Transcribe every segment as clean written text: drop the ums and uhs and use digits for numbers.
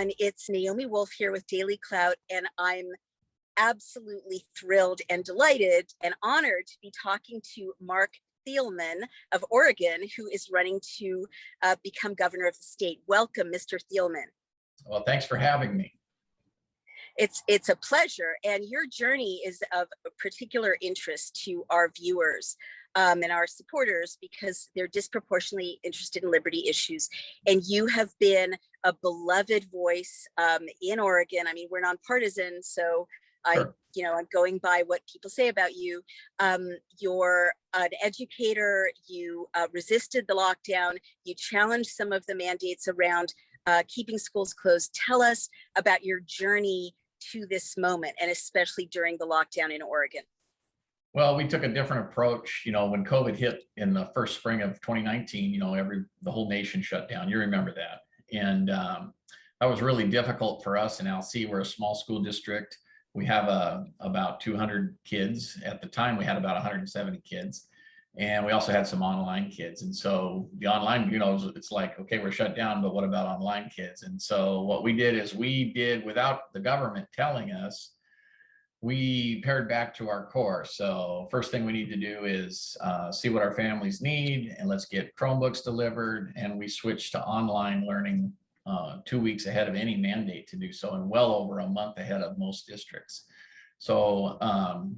everyone. It's Naomi Wolf here with Daily Clout, and I'm absolutely thrilled and delighted and honored to be talking to Marc Thielman of Oregon, who is running to become governor of the state. Welcome, Mr. Thielman. Well, thanks for having me. It's a pleasure, and your journey is of particular interest to our viewers and our supporters because they're disproportionately interested in liberty issues. And you have been a beloved voice in Oregon. I mean, we're nonpartisan, so Sure. I'm going by what people say about you. You're an educator. You resisted the lockdown. You challenged some of the mandates around keeping schools closed. Tell us about your journey to this moment, and especially during the lockdown in Oregon. Well, we took a different approach. When COVID hit in the first spring of 2019, the whole nation shut down. You remember that. And that was really difficult for us in LC. We're a small school district. We have about 200 kids. At the time, we had about 170 kids. And we also had some online kids. And so the online, it's like, okay, we're shut down, but what about online kids? And so what we did is without the government telling us, we pared back to our core. So first thing we need to do is see what our families need, and let's get Chromebooks delivered. And we switched to online learning 2 weeks ahead of any mandate to do so, and well over a month ahead of most districts. So,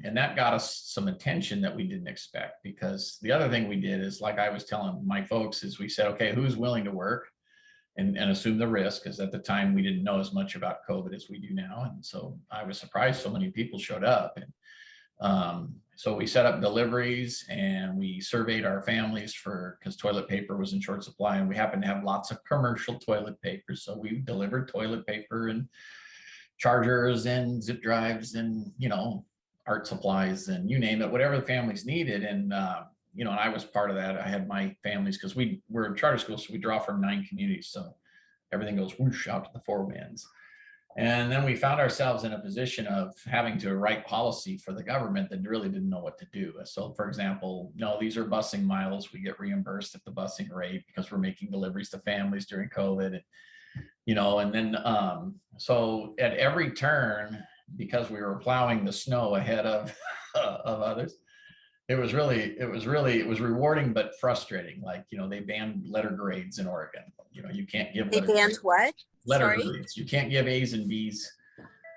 and that got us some attention that we didn't expect, because the other thing we did is, like I was telling my folks, is we said, okay, who's willing to work and assume the risk? Because at the time we didn't know as much about COVID as we do now. And so I was surprised so many people showed up. And so we set up deliveries, and we surveyed our families because toilet paper was in short supply, and we happened to have lots of commercial toilet paper. So we delivered toilet paper and chargers and zip drives and, art supplies and you name it, whatever the families needed. And, and I was part of that. I had my families, because we're a charter school, so we draw from 9 communities. So everything goes whoosh out to the 4 winds. And then we found ourselves in a position of having to write policy for the government that really didn't know what to do. So for example, no, these are busing miles. We get reimbursed at the busing rate because we're making deliveries to families during COVID. And then, so at every turn, because we were plowing the snow ahead of others, it was rewarding, but frustrating. Like, they banned letter grades in Oregon. You can't give They banned what? Letter grades. You can't give A's and B's.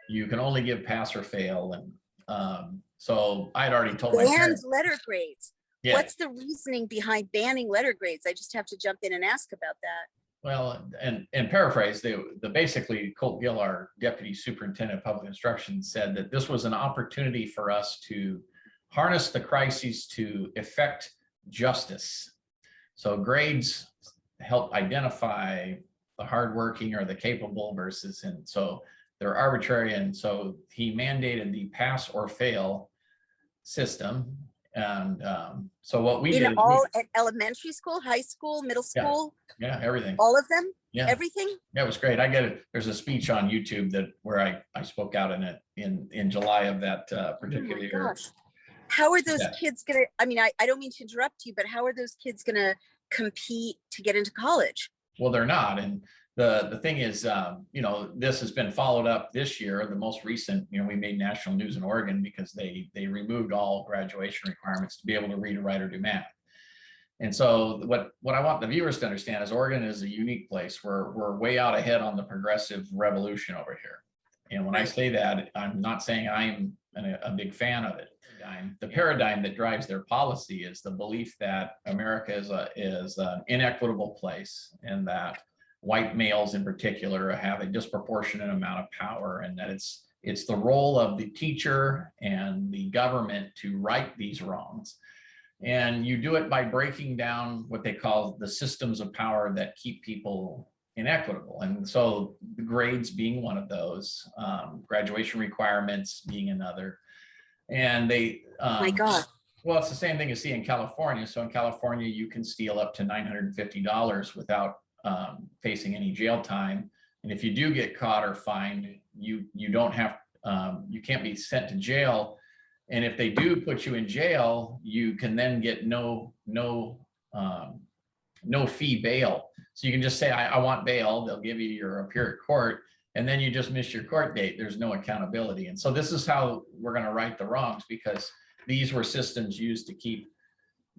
You can only give pass or fail. And so I'd already told my parents. Banned letter grades. Yeah. What's the reasoning behind banning letter grades? I just have to jump in and ask about that. Well, and paraphrase, basically Colt Gill, our deputy superintendent of public instruction, said that this was an opportunity for us to harness the crises to effect justice. So grades help identify the hardworking or the capable versus, and so they're arbitrary. And so he mandated the pass or fail system. And so what we did at elementary school, high school, middle school, yeah, everything, all of them, yeah, everything. Yeah, it was great. I get it. There's a speech on YouTube where I spoke out in it in July of that particular year. Gosh. How are those kids gonna? I mean, I don't mean to interrupt you, but how are those kids gonna compete to get into college? Well, they're not. And the thing is, this has been followed up this year. The most recent, we made national news in Oregon because they removed all graduation requirements to be able to read or write or do math. And so what I want the viewers to understand is Oregon is a unique place. We're way out ahead on the progressive revolution over here. And when I say that, I'm not saying I'm a big fan of it. The paradigm that drives their policy is the belief that America is an inequitable place, and that white males in particular have a disproportionate amount of power, and that it's the role of the teacher and the government to right these wrongs. And you do it by breaking down what they call the systems of power that keep people inequitable. And so the grades being one of those, graduation requirements being another. And they, my God. Well, it's the same thing you see in California. So in California, you can steal up to $950 without facing any jail time. And if you do get caught or fined, you don't have, you can't be sent to jail. And if they do put you in jail, you can then get no fee bail. So you can just say, I want bail. They'll give you your appear at court. and then you just miss your court date. There's no accountability. And so this is how we're going to right the wrongs, because these were systems used to keep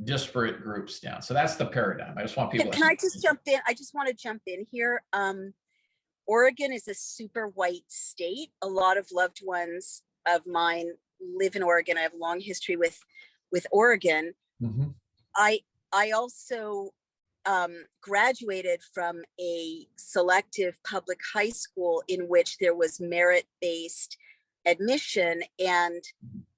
disparate groups down. So that's the paradigm. I just want people Can I just jump in? I just want to jump in here. Oregon is a super white state. A lot of loved ones of mine live in Oregon. I have a long history with Oregon. Mm-hmm. I also graduated from a selective public high school in which there was merit-based admission, and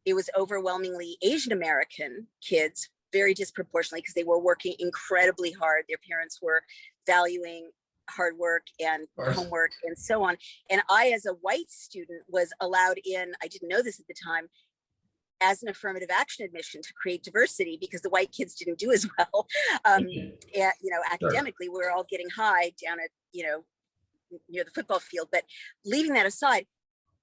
it was overwhelmingly Asian American kids, very disproportionately, because they were working incredibly hard. Their parents were valuing hard work and homework and so on. And I, as a white student, was allowed in, I didn't know this at the time, as an affirmative action admission to create diversity, because the white kids didn't do as well. Academically, we were all getting high down at, near the football field. But leaving that aside,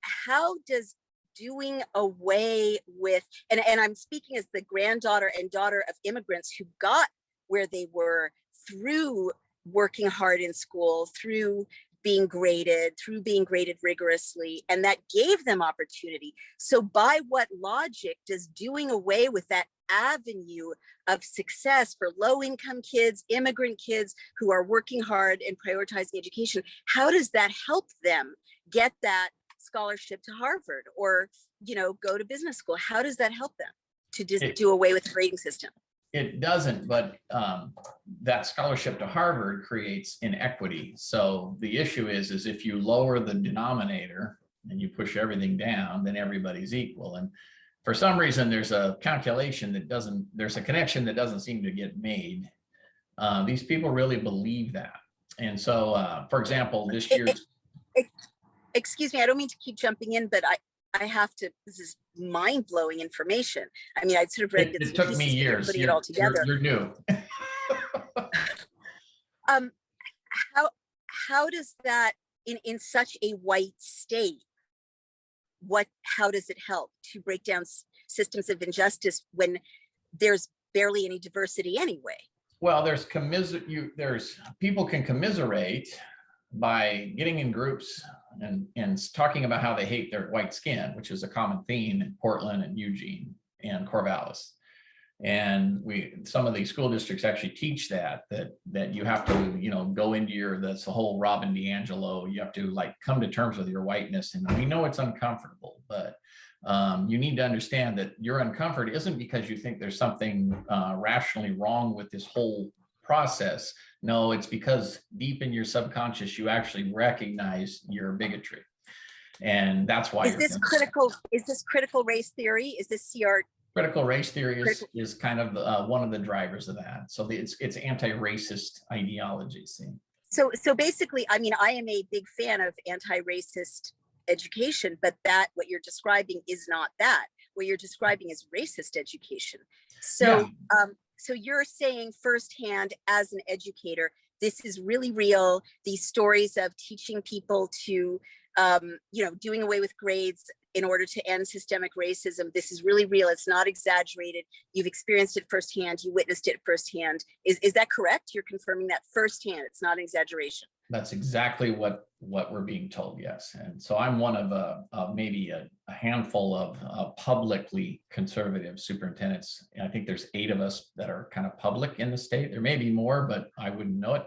how does doing away with, and I'm speaking as the granddaughter and daughter of immigrants who got where they were through working hard in school, through being graded rigorously, and that gave them opportunity. So by what logic does doing away with that avenue of success for low-income kids, immigrant kids who are working hard and prioritizing education, how does that help them get that scholarship to Harvard or, go to business school? How does that help them to just do away with the grading system? It doesn't, but that scholarship to Harvard creates inequity. So the issue is if you lower the denominator and you push everything down, then everybody's equal. And for some reason, there's a calculation there's a connection that doesn't seem to get made. These people really believe that. And so, for example, this year. Excuse me, I don't mean to keep jumping in, but I have to, this is mind-blowing information. I mean, I'd sort of read it took me years putting it all together. You're new. How does that in such a white state, how does it help to break down systems of injustice when there's barely any diversity anyway? Well, people can commiserate by getting in groups and talking about how they hate their white skin, which is a common theme in Portland and Eugene and Corvallis. And some of these school districts actually teach that you have to, go into that's the whole Robin DiAngelo, you have to come to terms with your whiteness. And we know it's uncomfortable, but you need to understand that your uncomfort isn't because you think there's something rationally wrong with this whole process. No, it's because deep in your subconscious, you actually recognize your bigotry. And that's why. Is this critical race theory? Is this CR? Critical race theory is kind of one of the drivers of that. So it's anti-racist ideology. So basically, I mean, I am a big fan of anti-racist education, but what you're describing is not that. What you're describing is racist education. So, yeah. So you're saying firsthand as an educator, this is really real. These stories of teaching people to, doing away with grades in order to end systemic racism, this is really real. It's not exaggerated. You've experienced it firsthand. You witnessed it firsthand. Is that correct? You're confirming that firsthand. It's not an exaggeration. That's exactly what we're being told, yes. And so I'm one of maybe a handful of publicly conservative superintendents. And I think there's 8 of us that are kind of public in the state. There may be more, but I wouldn't know it.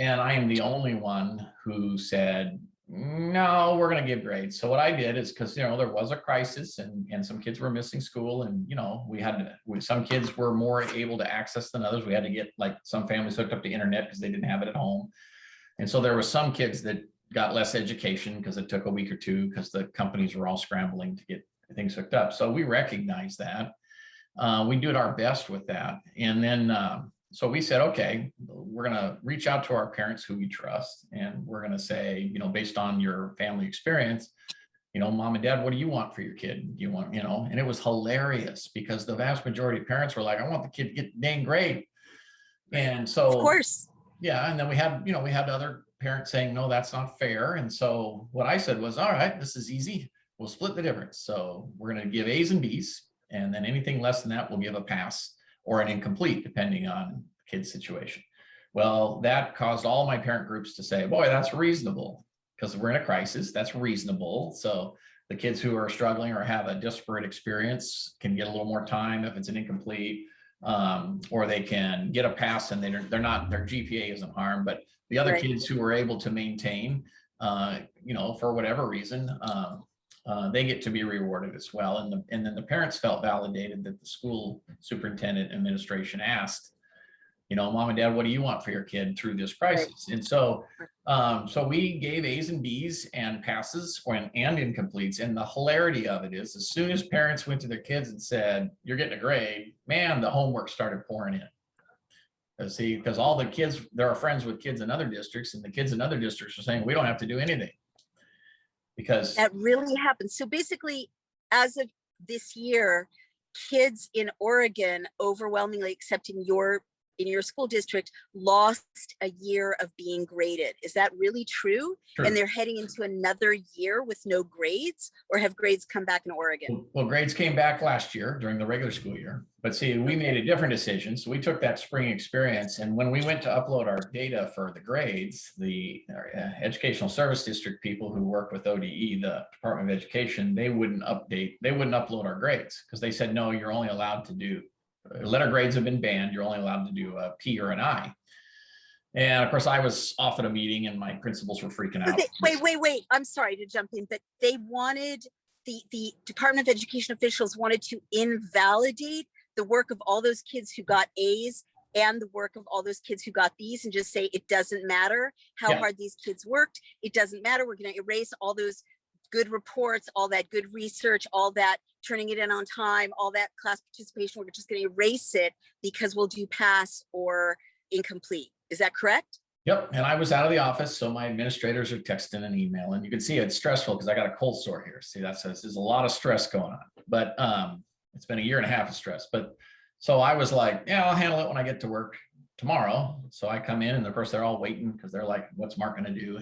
And I am the only one who said, no, we're going to give grades. So what I did is, because there was a crisis and some kids were missing school, and some kids were more able to access than others. We had to get some families hooked up to internet because they didn't have it at home. And so there were some kids that got less education because it took a week or two because the companies were all scrambling to get things hooked up. So we recognized that. We did our best with that. And then, so we said, okay, we're going to reach out to our parents who we trust. And we're going to say, based on your family experience, mom and dad, what do you want for your kid? Do you want, and it was hilarious because the vast majority of parents were like, I want the kid to get dang great. And so, of course. Yeah. And then we had other parents saying, no, that's not fair. And so what I said was, all right, this is easy. We'll split the difference. So we're going to give A's and B's, and then anything less than that, we'll give a pass or an incomplete, depending on the kid's situation. Well, that caused all my parent groups to say, boy, that's reasonable. because we're in a crisis. That's reasonable. So the kids who are struggling or have a disparate experience can get a little more time if it's an incomplete, or they can get a pass and they're not, their GPA isn't harmed. But the other kids who were able to maintain, for whatever reason, they get to be rewarded as well. And then the parents felt validated that the school superintendent administration asked, Mom and Dad, what do you want for your kid through this crisis? And so we gave A's and B's and passes and incompletes. And the hilarity of it is, as soon as parents went to their kids and said, you're getting a grade, man, the homework started pouring in. See, because all the kids, there are friends with kids in other districts, and the kids in other districts are saying, we don't have to do anything. Because that really happens. So basically, as of this year, kids in Oregon, overwhelmingly, except in your school district, lost a year of being graded. Is that really true? True. And they're heading into another year with no grades, or have grades come back in Oregon? Well, grades came back last year during the regular school year, but see, we made a different decision. So we took that spring experience, and when we went to upload our data for the grades, the educational service district people who work with ODE, the Department of Education, they wouldn't upload our grades, because they said, no, you're only allowed to do, letter grades have been banned. You're only allowed to do a P or an I. And of course, I was off at a meeting and my principals were freaking out. Wait. I'm sorry to jump in, but they wanted, the Department of Education officials wanted to invalidate the work of all those kids who got A's and the work of all those kids who got B's, and just say, it doesn't matter how hard these kids worked. It doesn't matter. We're going to erase all those good reports, all that good research, all that turning it in on time, all that class participation. We're just going to erase it because we'll do pass or incomplete. Is that correct? Yep. And I was out of the office, so my administrators are texting and emailing. You can see it's stressful because I got a cold sore here. See, there's a lot of stress going on, but it's been a year and a half of stress. But so I was like, yeah, I'll handle it when I get to work tomorrow. So I come in, and of course they're all waiting because they're like, what's Mark going to do?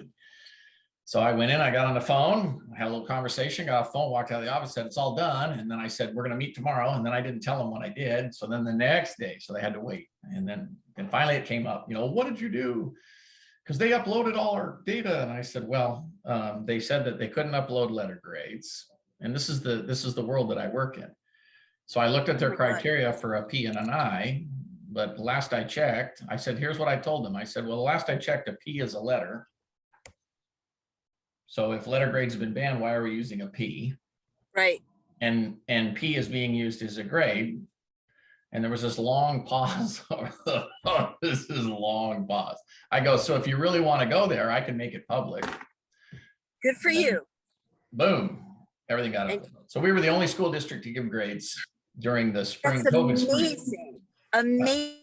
So I went in, I got on the phone, had a little conversation, got off the phone, walked out of the office, said, it's all done. And then I said, we're going to meet tomorrow. And then I didn't tell them what I did. So then the next day, so they had to wait. And then finally it came up, what did you do? Because they uploaded all our data. And I said, well, they said that they couldn't upload letter grades. And this is the world that I work in. So I looked at their criteria for a P and an I, but last I checked, I said, here's what I told them. I said, well, last I checked, a P is a letter. So if letter grades have been banned, why are we using a P? Right. And P is being used as a grade. And there was this long pause. This is a long pause. I go, so if you really want to go there, I can make it public. Good for you. Boom. Everything got it. So we were the only school district to give grades during the spring That's COVID amazing. Amazing.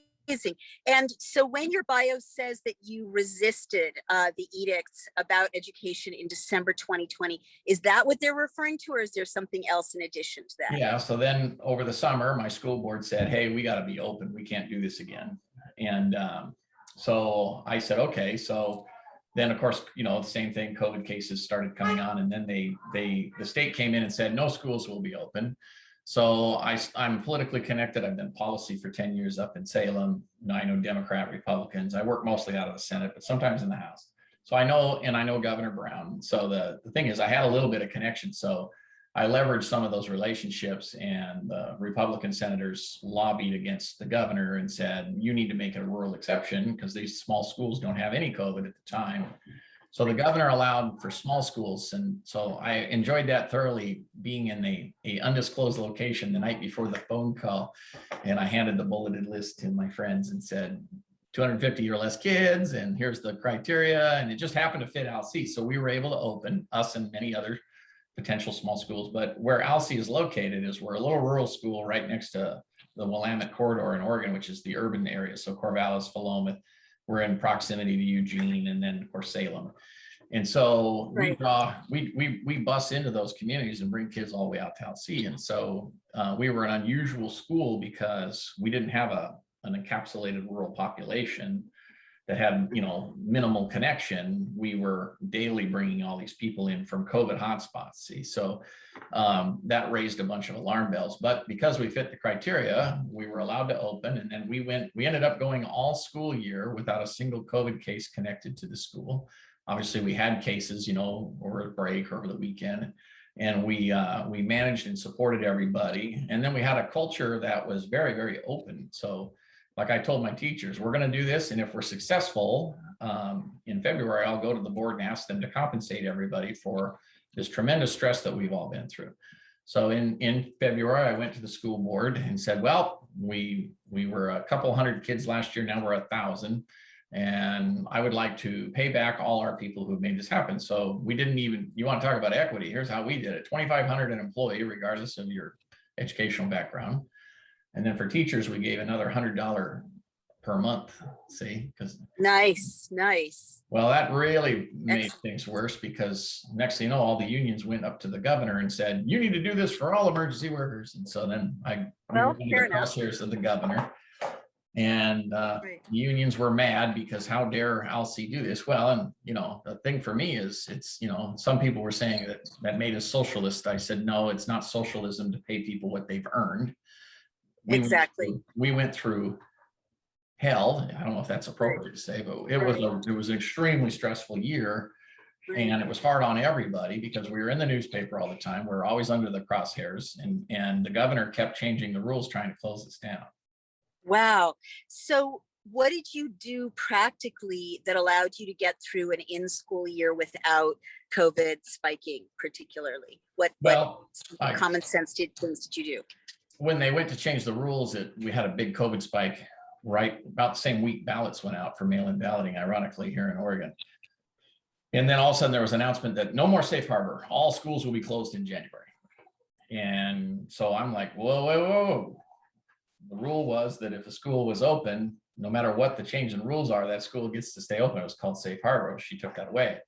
And so when your bio says that you resisted the edicts about education in December 2020, is that what they're referring to, or is there something else in addition to that? Yeah. So then over the summer, my school board said, hey, we got to be open. We can't do this again. And so I said, okay. So then, of course, the same thing, COVID cases started coming on. And then the state came in and said, no schools will be open. So I'm politically connected. I've done policy for 10 years up in Salem. I know Democrat, Republicans. I work mostly out of the Senate, but sometimes in the House. So I know Governor Brown. So the thing is, I had a little bit of connection. So I leveraged some of those relationships, and the Republican senators lobbied against the governor and said, you need to make a rural exception because these small schools don't have any COVID at the time. So the governor allowed for small schools. And so I enjoyed that thoroughly, being in a undisclosed location the night before the phone call. And I handed the bulleted list to my friends and said, 250 or less kids, and here's the criteria. And it just happened to fit Alsea. So we were able to open, us and many other potential small schools. But where Alsea is located is we're a little rural school right next to the Willamette corridor in Oregon, which is the urban area. So Corvallis, Philomath, we're in proximity to Eugene, and then of course Salem. And so we bus into those communities and bring kids all the way out to Alsea. And so we were an unusual school because we didn't have an encapsulated rural population that had, minimal connection. We were daily bringing all these people in from COVID hotspots. See, so that raised a bunch of alarm bells. But because we fit the criteria, we were allowed to open. And then we ended up going all school year without a single COVID case connected to the school. obviously we had cases, you know, over a break or over the weekend, and we managed and supported everybody. And then we had a culture that was very, very open. So like I told my teachers, we're going to do this, and if we're successful in February, I'll go to the board and ask them to compensate everybody for this tremendous stress that we've all been through. So in February, I went to the school board and said, well, we were a couple hundred kids last year, now we're 1,000. And I would like to pay back all our people who've made this happen. So we didn't even, you want to talk about equity, here's how we did it. 2,500 an employee, regardless of your educational background. And then for teachers, we gave another $100 per month, see, because Nice. well, that really made Excellent. things worse, because next thing you know, all the unions went up to the governor and said, you need to do this for all emergency workers. And so then Well, we fair were the enough. crosshairs of the governor. And Right. unions were mad because how dare ALSI do this? Well, and you know, the thing for me is it's, you know, some people were saying that made us socialist. I said, no, it's not socialism to pay people what they've earned. Exactly. We went through hell. I don't know if that's appropriate to say, but it was an extremely stressful year. And it was hard on everybody because we were in the newspaper all the time. We were always under the crosshairs, and the governor kept changing the rules trying to close us down. Wow. So what did you do practically that allowed you to get through an in-school year without COVID spiking particularly? What common sense things did you do? When they went to change the rules, we had a big COVID spike right about the same week ballots went out for mail-in balloting, ironically, here in Oregon. And then all of a sudden there was an announcement that no more safe harbor, all schools will be closed in January. And so I'm like, whoa. The rule was that if a school was open, no matter what the change in rules are, that school gets to stay open. It was called safe harbor. She took that away.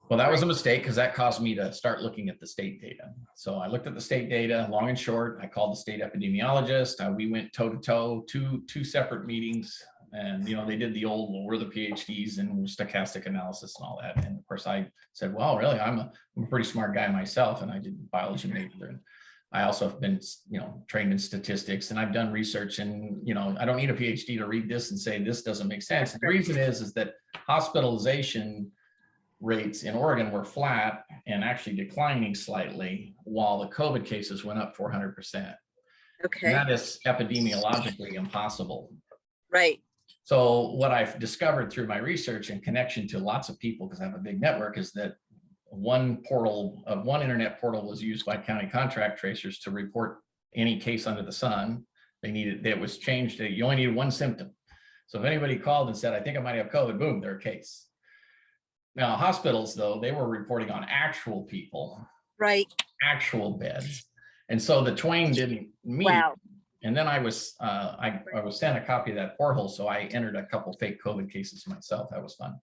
Well, that was a mistake, because that caused me to start looking at the state data. So I looked at the state data, long and short. I called the state epidemiologist. We went toe to toe, two separate meetings. And, you know, they did the old, well, we're the PhDs and stochastic analysis and all that. And of course I said, well, really, I'm a pretty smart guy myself. And I did biology major. And I also have been, you know, trained in statistics, and I've done research, and, you know, I don't need a PhD to read this and say, this doesn't make sense. And the reason is that hospitalization rates in Oregon were flat and actually declining slightly, while the COVID cases went up 400%. Okay. And that is epidemiologically impossible. Right. So what I've discovered through my research and connection to lots of people, because I have a big network, is that one internet portal was used by county contract tracers to report any case under the sun. It was changed. You only needed one symptom. So if anybody called and said, I think I might have COVID, boom, they're a case. Now, hospitals, though, they were reporting on actual people, right, actual beds. And so the twain didn't meet. Wow. And then I was sent a copy of that portal. So I entered a couple fake COVID cases myself. That was fun.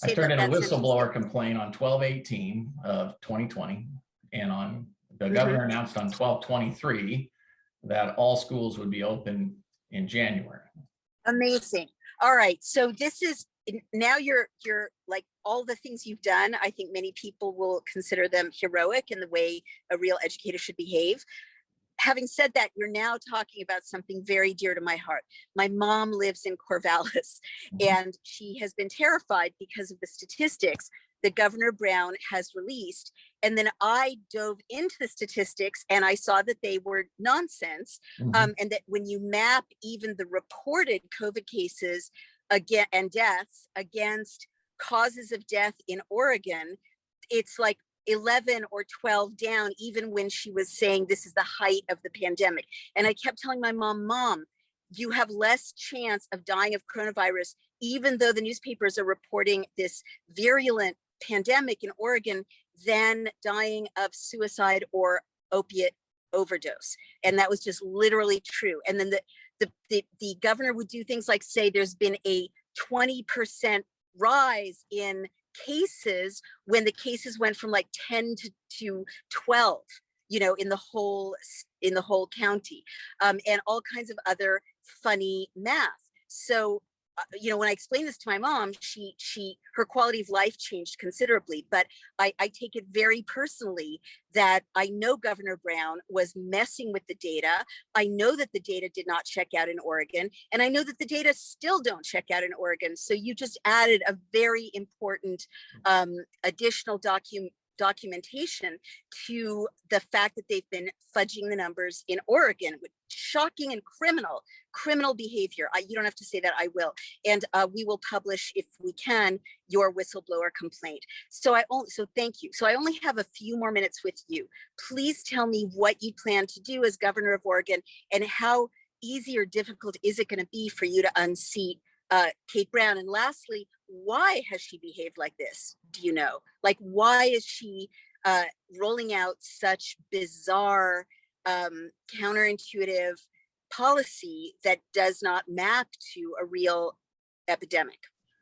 I turned in a whistleblower complaint on 12/18 of 2020. And the governor announced on 12/23 that all schools would be open in January. Amazing. All right. So this is, now you're like, all the things you've done, I think many people will consider them heroic in the way a real educator should behave. Having said that, you're now talking about something very dear to my heart. My mom lives in Corvallis, and she has been terrified because of the statistics that Governor Brown has released. And then I dove into the statistics and I saw that they were nonsense. And that when you map even the reported COVID cases again and deaths against causes of death in Oregon, it's like 11 or 12 down, even when she was saying this is the height of the pandemic. And I kept telling my mom, you have less chance of dying of coronavirus, even though the newspapers are reporting this virulent pandemic in Oregon, than dying of suicide or opiate overdose. And that was just literally true. And then the governor would do things like say there's been a 20% rise in cases when the cases went from like 10 to 12, you know, in the whole county, and all kinds of other funny math. So when I explained this to my mom, her quality of life changed considerably. But I take it very personally that I know Governor Brown was messing with the data. I know that the data did not check out in Oregon, and I know that the data still don't check out in Oregon. So you just added a very important additional documentation to the fact that they've been fudging the numbers in Oregon with shocking and criminal behavior. You don't have to say that, I will. And we will publish, if we can, your whistleblower complaint. So thank you. So I only have a few more minutes with you. Please tell me what you plan to do as governor of Oregon, and how easy or difficult is it going to be for you to unseat Kate Brown? And lastly, why has she behaved like this? Do you know? Like, why is she rolling out such bizarre, counterintuitive policy that does not map to a real epidemic?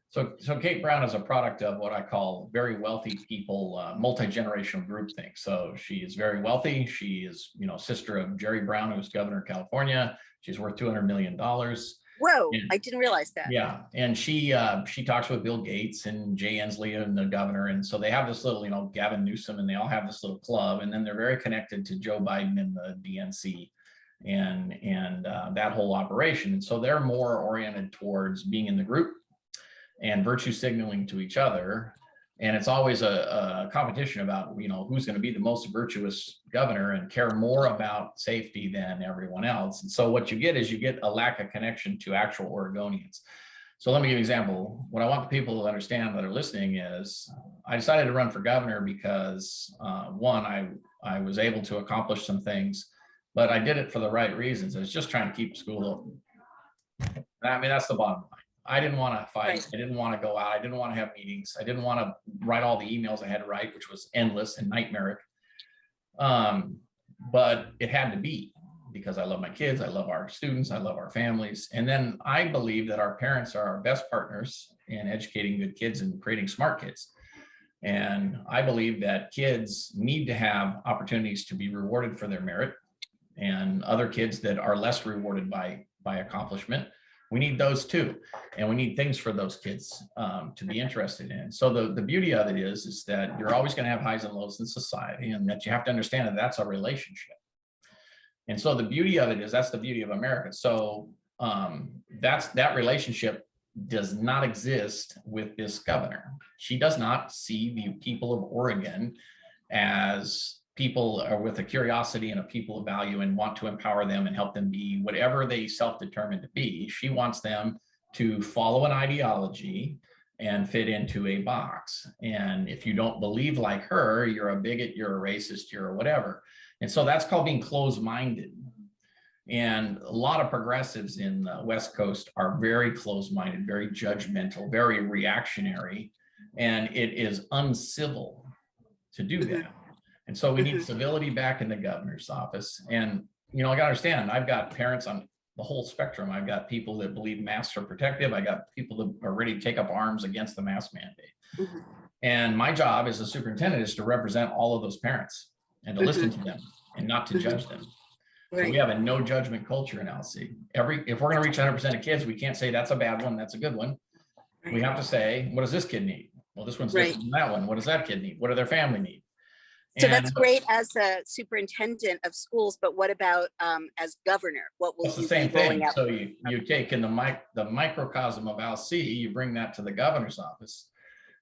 So Kate Brown is a product of what I call very wealthy people, multi-generational groupthink. So she is very wealthy. She is, sister of Jerry Brown, who's governor of California. She's worth $200 million. Whoa, and I didn't realize that. Yeah, and she talks with Bill Gates and Jay Inslee and the governor, and so they have this little, Gavin Newsom, and they all have this little club, and then they're very connected to Joe Biden and the DNC, and that whole operation, and so they're more oriented towards being in the group and virtue signaling to each other. And it's always a competition about, who's going to be the most virtuous governor and care more about safety than everyone else. And so what you get is a lack of connection to actual Oregonians. So let me give you an example. What I want the people to understand that are listening is I decided to run for governor because one, I was able to accomplish some things, but I did it for the right reasons. I was just trying to keep school open. I mean, that's the bottom line. I didn't want to fight. Right. I didn't want to go out. I didn't want to have meetings. I didn't want to write all the emails I had to write, which was endless and nightmaric. But it had to be, because I love my kids. I love our students. I love our families. And then I believe that our parents are our best partners in educating good kids and creating smart kids. And I believe that kids need to have opportunities to be rewarded for their merit, and other kids that are less rewarded by accomplishment. We need those too, and we need things for those kids to be interested in. So the beauty of it is that you're always going to have highs and lows in society, and that you have to understand that that's a relationship. And so the beauty of it is that's the beauty of America. So that relationship does not exist with this governor. She does not see the people of Oregon as people are with a curiosity and a people of value and want to empower them and help them be whatever they self-determined to be. She wants them to follow an ideology and fit into a box. And if you don't believe like her, you're a bigot, you're a racist, you're a whatever. And so that's called being closed-minded. And a lot of progressives in the West Coast are very closed-minded, very judgmental, very reactionary, and it is uncivil to do that. And so we need civility back in the governor's office. And, I got to understand, I've got parents on the whole spectrum. I've got people that believe masks are protective. I got people that are ready to take up arms against the mask mandate. And my job as a superintendent is to represent all of those parents and to listen to them and not to judge them. Right. So we have a no judgment culture in LC. If we're going to reach 100% of kids, we can't say that's a bad one, that's a good one. Right. We have to say, what does this kid need? Well, this one's different than that one. What does that kid need? What do their family need? So that's great as a superintendent of schools, but what about as governor? What will you the same thing? So you take in the microcosm of LC, you bring that to the governor's office,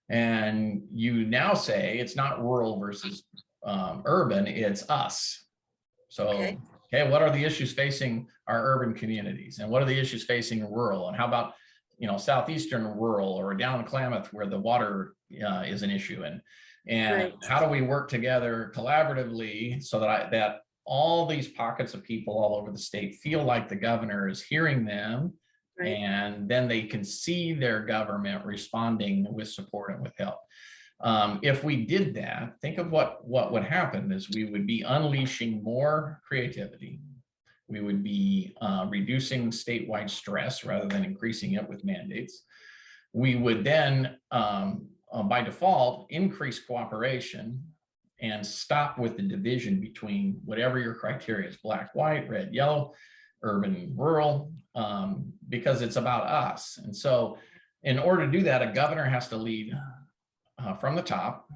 and you now say it's not rural versus urban, it's us. So, okay, what are the issues facing our urban communities, and what are the issues facing rural, and how about southeastern rural or down in Klamath where the water is an issue, and how do we work together collaboratively so that all these pockets of people all over the state feel like the governor is hearing them, and then they can see their government responding with support and with help. If we did that, think of what would happen is we would be unleashing more creativity. We would be reducing statewide stress rather than increasing it with mandates. We would then, by default, increase cooperation and stop with the division between whatever your criteria is, black, white, red, yellow. urban, rural, because it's about us. And so in order to do that, a governor has to lead from the top,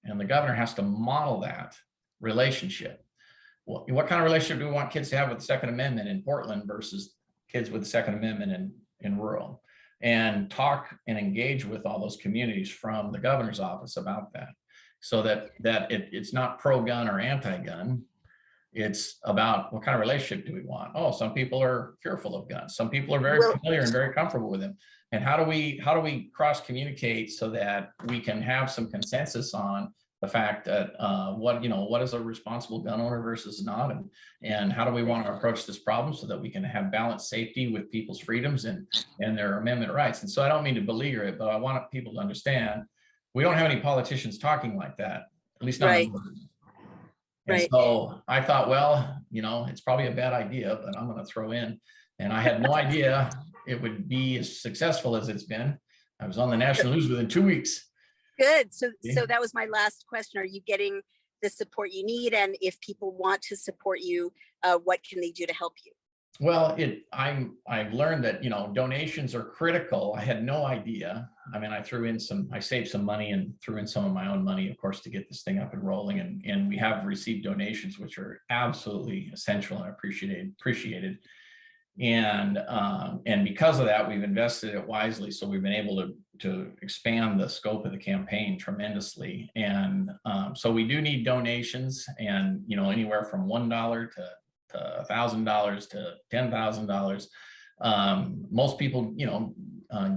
and the governor has to model that relationship. What kind of relationship do we want kids to have with the Second Amendment in Portland versus kids with the Second Amendment in rural? And talk and engage with all those communities from the governor's office about that, so that it's not pro-gun or anti-gun. It's about what kind of relationship do we want? Oh, some people are fearful of guns. Some people are very familiar and very comfortable with them. And how do we cross communicate so that we can have some consensus on the fact that what is a responsible gun owner versus not, and how do we want to approach this problem so that we can have balanced safety with people's freedoms and their amendment rights. And so I don't mean to beleaguer it, but I want people to understand we don't have any politicians talking like that, at least not. Right. And so I thought, well, it's probably a bad idea, but I'm going to throw in. And I had no idea it would be as successful as it's been. I was on the national news within 2 weeks. Good. So that was my last question. Are you getting the support you need? And if people want to support you, what can they do to help you? Well, I've learned that, donations are critical. I had no idea. I mean, I saved some money and threw in some of my own money, of course, to get this thing up and rolling. And we have received donations, which are absolutely essential and appreciated. And because of that, we've invested it wisely. So we've been able to expand the scope of the campaign tremendously. And so we do need donations, and, anywhere from $1 to $1,000 to $10,000. Most people,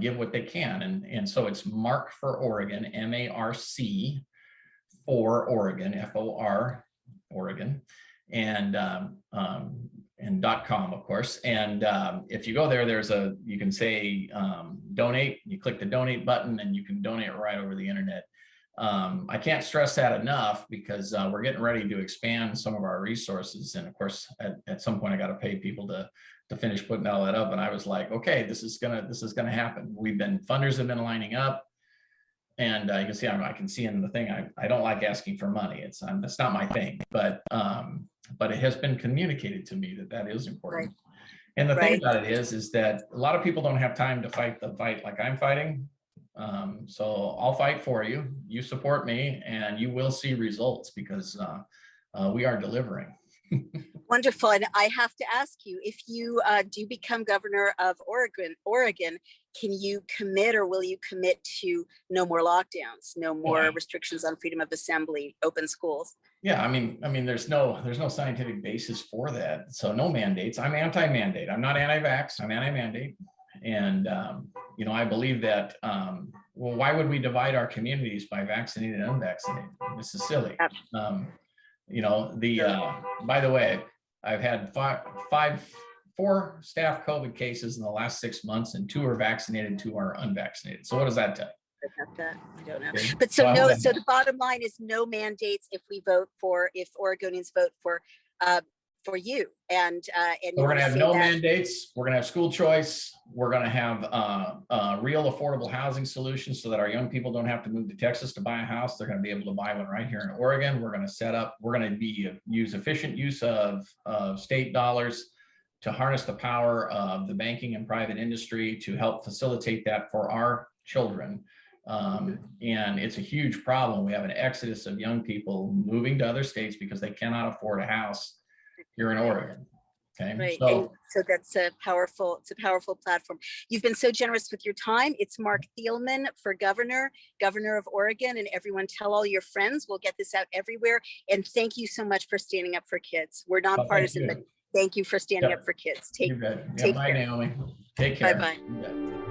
give what they can. And so it's Marc for Oregon, M-A-R-C for Oregon, F-O-R, Oregon, and .com, of course. And if you go there, you can say donate, you click the donate button, and you can donate right over the internet. I can't stress that enough, because we're getting ready to expand some of our resources. And of course, at some point I got to pay people to finish putting all that up. And I was like, okay, this is gonna happen. Funders have been lining up, and you can see, I can see in the thing, I don't like asking for money. That's not my thing, but it has been communicated to me that is important. Right. And the thing about it is that a lot of people don't have time to fight the fight like I'm fighting. So I'll fight for you. You support me, and you will see results, because we are delivering. Wonderful. And I have to ask you, if you do become governor of Oregon, can you commit, or will you commit to no more lockdowns, no more restrictions on freedom of assembly, open schools? Yeah, I mean, there's no scientific basis for that. So no mandates. I'm anti-mandate. I'm not anti-vax. I'm anti-mandate. And, I believe that, why would we divide our communities by vaccinated and unvaccinated? This is silly. By the way, I've had four staff COVID cases in the last 6 months, and 2 are vaccinated, 2 are unvaccinated. So what does that tell you? I don't know. But so the bottom line is no mandates if Oregonians vote for you. And we're going to have no mandates. We're going to have school choice. We're going to have real affordable housing solutions, so that our young people don't have to move to Texas to buy a house. They're going to be able to buy one right here in Oregon. We're going to use efficient use of state dollars to harness the power of the banking and private industry to help facilitate that for our children. And it's a huge problem. We have an exodus of young people moving to other states because they cannot afford a house here in Oregon. Okay. Right. So that's a powerful platform. You've been so generous with your time. It's Marc Thielman for governor of Oregon, and everyone tell all your friends. We'll get this out everywhere. And thank you so much for standing up for kids. We're nonpartisan, but thank you for standing up for kids. Take bye, care. Naomi. Take care. Bye-bye.